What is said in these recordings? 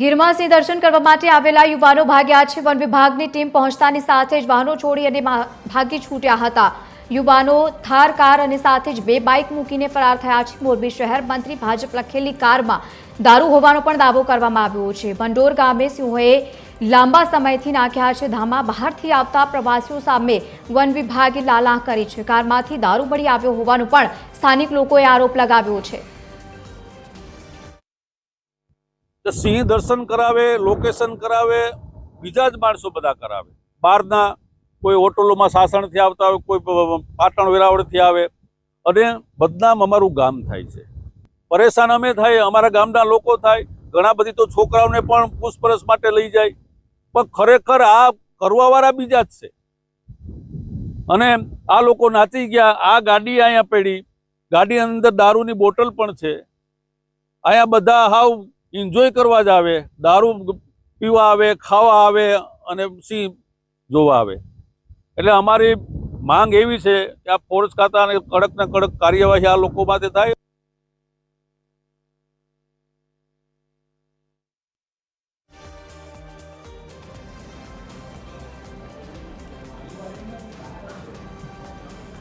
ગીરમાં સિંહ દર્શન કરવા માટે આવેલા યુવાનો ભાગ્યા છે। વન વિભાગની ટીમ પહોંચતાની સાથે જ વાહનો છોડી અને ભાગી છૂટ્યા હતા। યુવાનો થાર કાર અને સાથે જ બે બાઇક મૂકીને ફરાર થયા છે। મોરબી શહેર મંત્રી ભાજપ લખેલી કારમાં દારૂ હોવાનો પણ દાવો કરવામાં આવ્યો છે। ભંડોર ગામે સિંહોએ લાંબા સમયથી નાખ્યા છે ધામા। બહારથી આવતા પ્રવાસીઓ સામે વન વિભાગે લાલાહ કરી છે। કારમાંથી દારૂ મળી આવ્યો હોવાનો પણ સ્થાનિક લોકોએ આરોપ લગાવ્યો છે। સિંહ દર્શન કરાવે, લોકેશન કરાવે, બીજા જ માણસો બધા કરાવે। બહારના કોઈ હોટલોમાં સાસણથી આવતા હોય, કોઈ પાટણ વેરાવળથી આવે અને બદનામ અમારું ગામ થાય છે। પરેશાન અમે થાય, અમારા ગામના લોકો થાય। ઘણા બધી તો છોકરાઓને પણ પૂછપરછ માટે લઈ જાય, પણ ખરેખર આ કરવાવાળા બીજા જ છે। અને આ લોકો નાચી ગયા। આ ગાડી અહીંયા પડી, ગાડી અંદર દારૂની બોટલ પણ છે। અહીંયા બધા હાવ એન્જોય કરવા જ આવે, દારૂ પીવા આવે, ખાવા આવે અને સિંહ જોવા આવે। એટલે અમારી માંગ એવી છે કે આ ફોરેસ્ટ ખાતાને કડક ને કડક કાર્યવાહી આ લોકો માટે થાય।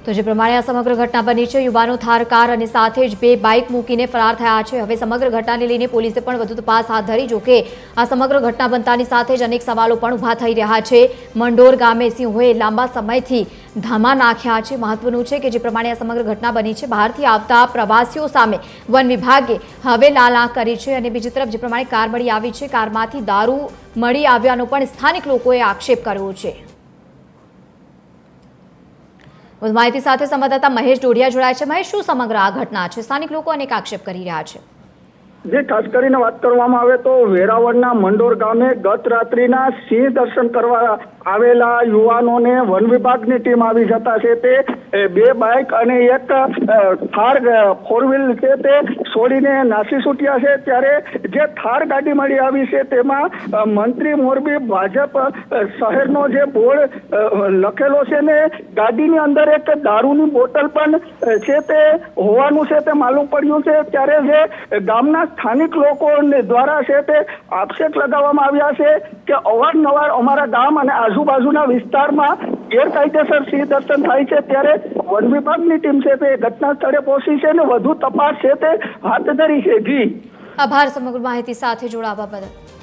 તો જે પ્રમાણે આ સમગ્ર ઘટના બની છે, યુવાનો થાર કાર અને સાથે જ બે બાઇક મૂકીને ફરાર થયા છે। હવે સમગ્ર ઘટનાને લઈને પોલીસે પણ વધુ તપાસ હાથ ધરી। જોકે આ સમગ્ર ઘટના બનતાની સાથે જ અનેક સવાલો પણ ઊભા થઈ રહ્યા છે। મંડોર ગામે સિંહોએ લાંબા સમયથી ધામા નાખ્યા છે। મહત્વનું છે કે જે પ્રમાણે આ સમગ્ર ઘટના બની છે, બહારથી આવતા પ્રવાસીઓ સામે વન વિભાગે હવે લાલાહ કરી છે। અને બીજી તરફ જે પ્રમાણે કાર મળી આવી છે, કારમાંથી દારૂ મળી આવ્યાનો પણ સ્થાનિક લોકોએ આક્ષેપ કર્યો છે। વધુ માહિતી સાથે સંવાદદાતા મહેશ ડોડિયા જોડાયા છે। મહેશ, શું સમગ્ર આ ઘટના છે? સ્થાનિક લોકો અનેક આક્ષેપ કરી રહ્યા છે। જે ખાસ કરીને વાત કરવામાં આવે તો વેરાવળના મંડોર ગામે ગત રાત્રિના સિંહ દર્શન કરવા આવેલા યુવાનોને વન વિભાગની ટીમ આવી જતા છે તે બે બાઇક અને એક થાર ફોર વ્હીલ છે તે છોડીને નાસી છૂટ્યા છે। ત્યારે જે થાર ગાડી મળી આવી છે તેમાં મંત્રી મોરબી ભાજપ શહેરનો જે બોર્ડ લખેલો છે ને ગાડીની અંદર એક દારૂની બોટલ પણ છે તે હોવાનું છે તે માલુમ પડ્યું છે। ત્યારે જે ગામના સ્થાનિક લોકો દ્વારા છે તે આક્ષેપ લગાવવામાં આવ્યા છે કે અવારનવાર અમારા ગામ અને આજુબાજુના વિસ્તારમાં ગેરકાયદેસર સિંહ દર્શન થાય છે। ત્યારે વન વિભાગની ટીમ છે તે ઘટના સ્થળે પહોંચી છે અને વધુ તપાસ છે તે હાથ ધરી છે। જી આભાર સમગ્ર માહિતી સાથે જોડાવા બદલ।